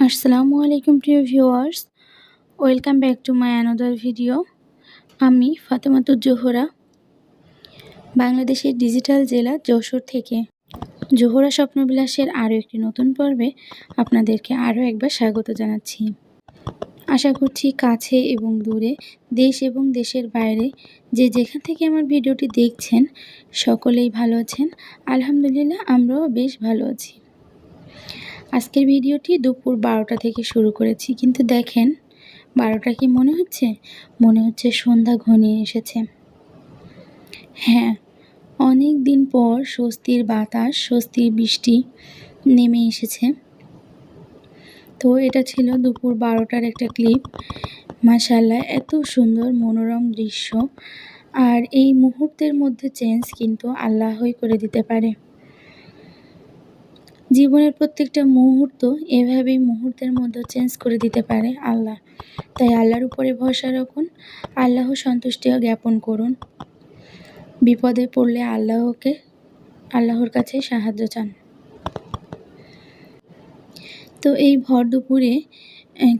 আসসালামু আলাইকুম প্রিয় viewers, welcome back to my another video. আমি ফাতেমাতুজ জোহরা, বাংলাদেশের ডিজিটাল জেলা যশোর থেকে। জোহরা স্বপ্নবিলাসের আরও একটি নতুন পর্বে আপনাদেরকে আরও একবার স্বাগত জানাচ্ছি। আশা করছি কাছে এবং দূরে, দেশ এবং দেশের বাইরে যে যেখান থেকে আমার ভিডিওটি দেখছেন সকলেই ভালো আছেন। আলহামদুলিল্লাহ, আমরাও বেশ ভালো আছি। আজকের ভিডিওটি দুপুর 12টা থেকে শুরু করেছি, কিন্তু দেখেন 12টা কি মনে হচ্ছে? মনে হচ্ছে সন্ধ্যা ঘনিয়ে এসেছে। হ্যাঁ, অনেক দিন পর স্বস্তির বাতাস, স্বস্তির বৃষ্টি নেমে এসেছে। তো এটা ছিল দুপুর 12টার একটা ক্লিপ। মাশাআল্লাহ, এত সুন্দর মনোরম দৃশ্য। আর এই মুহূর্তের মধ্যে চেঞ্জ কিন্তু আল্লাহই করে দিতে পারে। জীবনের প্রত্যেকটা মুহূর্ত এভাবেই মুহূর্তের মধ্যে চেঞ্জ করে দিতে পারে আল্লাহ। তাই আল্লাহর উপরে ভরসা রাখুন, আল্লাহর সন্তুষ্টিও জ্ঞাপন করুন। বিপদে পড়লে আল্লাহর কাছে সাহায্য চান। তো এই ভর দুপুরে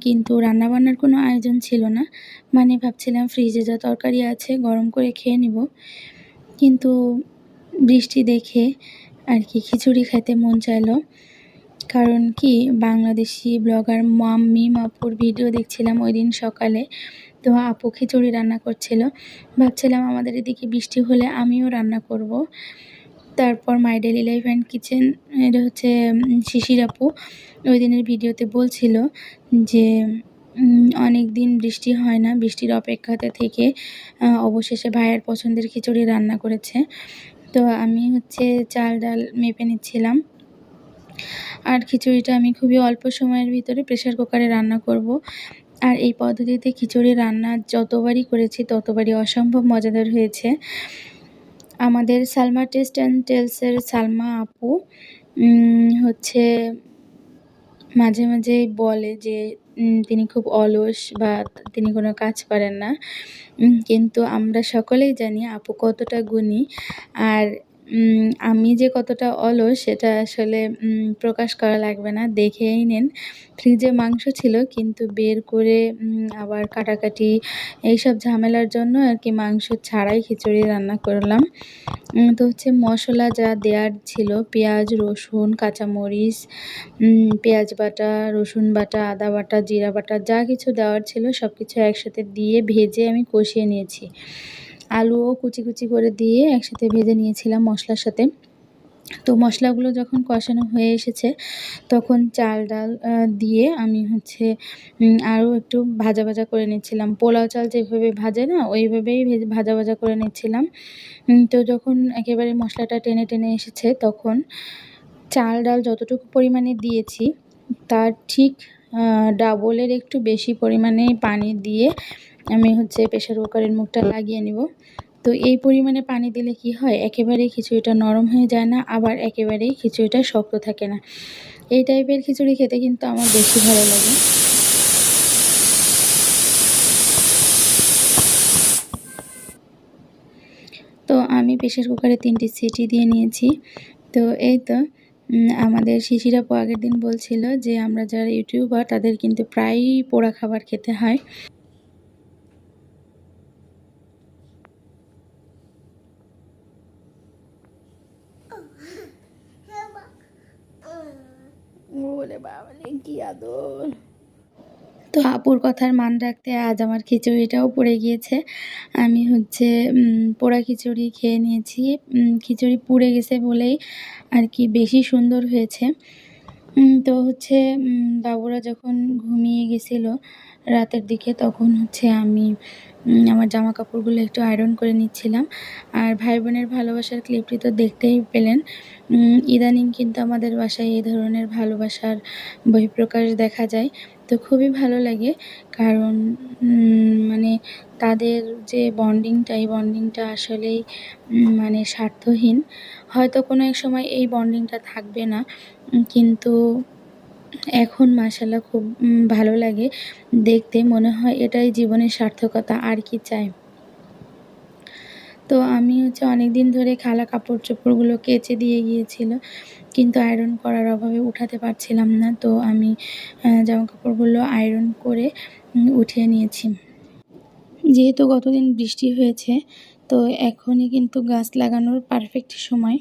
কিন্তু রান্নাবান্নার কোনো আয়োজন ছিল না। মানে ভাবছিলাম ফ্রিজে যা তরকারি আছে গরম করে খেয়ে নিব, কিন্তু বৃষ্টি দেখে আর কি খিচুড়ি খেতে মন চাইলো। কারণ কি, বাংলাদেশি ব্লগার মিম আপুর ভিডিও দেখছিলাম ওই দিন সকালে। তো আপু খিচুড়ি রান্না করছিল। ভাবছিলাম আমাদের এদিকে বৃষ্টি হলে আমিও রান্না করব। তারপর my daily life and kitchen, এটা হচ্ছে শিশির আপু ওই দিনের ভিডিওতে বলছিল যে অনেক দিন বৃষ্টি হয় না, বৃষ্টির অপেক্ষাতে থেকে অবশেষে ভাইয়ের পছন্দের খিচুড়ি রান্না করেছে। তো আমি হচ্ছে চাল ডাল মেপে নিচ্ছিলাম। আর খিচুড়িটা আমি খুবই অল্প সময়ের ভিতরে প্রেসার কুকারে রান্না করব। আর এই পদ্ধতিতে খিচুড়ি রান্না যতবারই করেছি ততবারই অসম্ভব মজাদার হয়েছে। আমাদের সালমা টেস্ট অ্যান্ড টেলসের সালমা আপু হচ্ছে মাঝে মাঝেই বলে যে তিনি খুব অলস বা তিনি কোনো কাজ পারেন না, কিন্তু আমরা সকলেই জানি আপু কতটা গুণী। আর আমি যে কতটা অলস সেটা আসলে প্রকাশ করা লাগবে না, দেখেই নেন। ফ্রিজে মাংস ছিল, কিন্তু বের করে আবার কাটাকাটি এইসব ঝামেলার জন্য আর কি মাংস ছাড়াই খিচুড়ি রান্না করলাম। তো হচ্ছে মশলা যা দেওয়ার ছিল, পেঁয়াজ, রসুন, কাঁচামরিচ, পেঁয়াজ বাটা, রসুন বাটা, আদা বাটা, জিরা বাটা, যা কিছু দেওয়ার ছিল সব কিছু একসাথে দিয়ে ভেজে আমি কষিয়ে নিয়েছি। আলুও কুচি কুচি করে দিয়ে একসাথে ভেজে নিয়েছিলাম মশলার সাথে। তো মশলাগুলো যখন কষানো হয়ে এসেছে তখন চাল ডাল দিয়ে আমি হচ্ছে আরও একটু ভাজা ভাজা করে নিচ্ছিলাম। পোলাও চাল যেভাবে ভাজে না, ওইভাবেই ভাজা ভাজা করে নিচ্ছিলাম। তো যখন একেবারে মশলাটা টেনে টেনে এসেছে তখন চাল ডাল যতটুকু পরিমাণে দিয়েছি তার ঠিক ডাবলের একটু বেশি পরিমাণে পানি দিয়ে আমি হচ্ছে প্রেসার কুকারের মুখটা লাগিয়ে নেব। তো এই পরিমাণে পানি দিলে কি হয়, একেবারেই খিচুড়িটা নরম হয়ে যায় না, আবার একেবারেই খিচুড়িটা শক্ত থাকে না। এই টাইপের খিচুড়ি খেতে কিন্তু আমার বেশি ভালো লাগে। তো আমি প্রেসার কুকারে 3টি সিটি দিয়ে নিয়েছি। তো এই তো আমাদের শিশির আপু আগের দিন বলছিল যে আমরা যারা ইউটিউবার তাদের কিন্তু প্রায়ই পোড়া খাবার খেতে হয়। ওরে বাবারে কি আদর! তো আপুর কথার মান রাখতে আজ আমার খিচুড়িটাও পুড়ে গিয়েছে। আমি হচ্ছে পোড়া খিচুড়ি খেয়ে নিয়েছি। খিচুড়ি পুড়ে গেছে বলেই আর কি বেশি সুন্দর হয়েছে। তো হচ্ছে বাবুরা যখন ঘুমিয়ে গেছিল রাতের দিকে, তখন হচ্ছে আমি আমার জামা কাপড়গুলো একটু আয়রন করে নিচ্ছিলাম। আর ভাই বোনের ভালোবাসার ক্লিপটি তো দেখতেই পেলেন। ইদানিং কিন্তু আমাদের বাসায় এই ধরনের ভালোবাসার বহিঃপ্রকাশ দেখা যায়। তো খুবই ভালো লাগে, কারণ মানে তাদের যে বন্ডিংটা, এই বন্ডিংটা আসলেই মানে স্বার্থহীন। হয়তো কোনো এক সময় এই বন্ডিংটা থাকবে না, কিন্তু এখন মাশাআল্লাহ খুব ভালো লাগে দেখতে। মনে হয় এটাই জীবনের সার্থকতা, আর কি চাই। তো আমি হচ্ছে অনেকদিন ধরে খালা কাপড়-চোপড়গুলো কেচে দিয়ে গিয়েছিল। কিন্তু আয়রন করার অভাবে উঠাতে পারছিলাম না। তো আমি জামাকাপড়গুলো আয়রন করে উঠিয়ে নিয়েছি। যেহেতু গতদিন বৃষ্টি হয়েছে, তো এখনই কিন্তু গাছ লাগানোর পারফেক্ট সময়।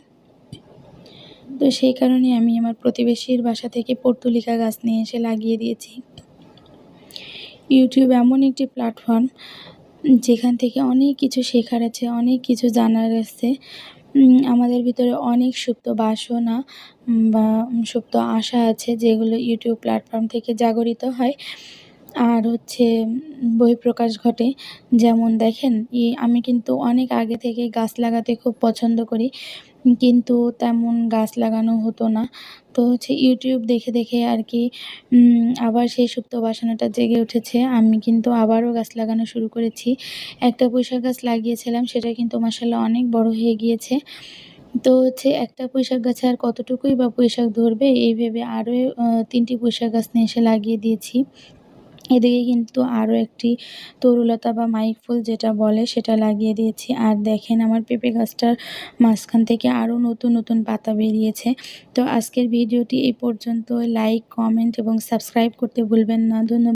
তো সেই কারণে আমি আমার প্রতিবেশীর বাসা থেকে পর্তুলিকা গাছ নিয়ে এসে লাগিয়ে দিয়েছি। YouTube এমন একটি প্ল্যাটফর্ম যেখান থেকে অনেক কিছু শেখার আছে, অনেক কিছু জানার আছে। আমাদের ভিতরে অনেক সুপ্ত বাসনা বা সুপ্ত আশা আছে যেগুলো YouTube প্ল্যাটফর্ম থেকে জাগরিত হয়। আর হচ্ছে বহিঃপ্রকাশ ঘটে। যেমন দেখেন আমি কিন্তু অনেক আগে থেকেই গাছ লাগাতে খুব পছন্দ করি। কিন্তু তেমন গাছ লাগানো হতো না। তো হচ্ছে YouTube দেখে, দেখে আরকি আবার সেই সুপ্ত বাসনাটা জেগে উঠেছে। আমি কিন্তু আবারও গাছ লাগানো শুরু করেছি। একটা পুঁইশাক গাছ লাগিয়েছিলাম, সেটা কিন্তু মাশাআল্লাহ অনেক বড় হয়ে গিয়েছে। তো হচ্ছে একটা পুঁইশাক গাছে আর কতটুকুই বা পুঁইশাক ধরবে, এই ভেবে আরও ৩ টি পুঁইশাক গাছ নিয়ে এসে লাগিয়ে দিয়েছি। এদিকে কিন্তু আরও একটি তরুলতা বা মাইক ফুল যেটা বলে সেটা লাগিয়ে দিয়েছি। আর দেখেন আমার পেঁপে গাছটার মাঝখান থেকে আরও নতুন, নতুন পাতা বেরিয়েছে। তো আজকের ভিডিওটি এই পর্যন্ত। লাইক, কমেন্ট এবং সাবস্ক্রাইব করতে ভুলবেন না।